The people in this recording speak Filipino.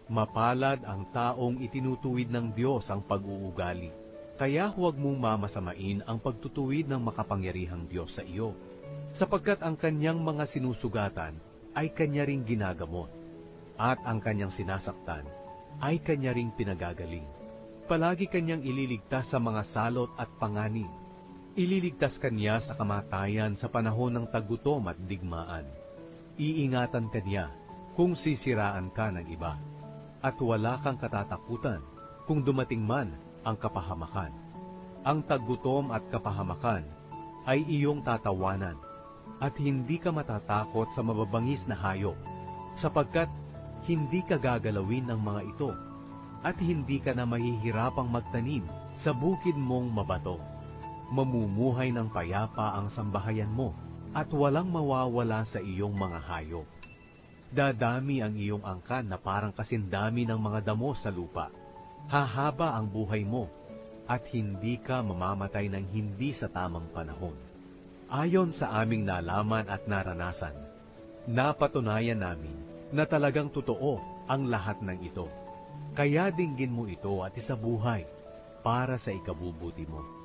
Mapalad ang taong itinutuwid ng Diyos ang pag-uugali. Kaya huwag mong mamasamain ang pagtutuwid ng makapangyarihang Diyos sa iyo, sapagkat ang kanyang mga sinusugatan ay kanya ring ginagamot, at ang kanyang sinasaktan ay kanya ring pinagagaling. Palagi kanyang ililigtas sa mga salot at panganib. Ililigtas kanya sa kamatayan sa panahon ng tagutom at digmaan. Iingatan kanya kung sisiraan ka ng iba, at wala kang katatakutan kung dumating man ang kapahamakan. Ang tagutom at kapahamakan ay iyong tatawanan, at hindi ka matatakot sa mababangis na hayop, sapagkat hindi ka gagalawin ng mga ito, at hindi ka na mahihirapang magtanim sa bukid mong mabato. Mamumuhay ng payapa ang sambahayan mo, at walang mawawala sa iyong mga hayop. Dadami ang iyong angkan na parang kasindami ng mga damo sa lupa. Hahaba ang buhay mo, at hindi ka mamamatay ng hindi sa tamang panahon. Ayon sa aming nalaman at naranasan, napatunayan namin na talagang totoo ang lahat ng ito. Kaya dinggin mo ito at isabuhay para sa ikabubuti mo.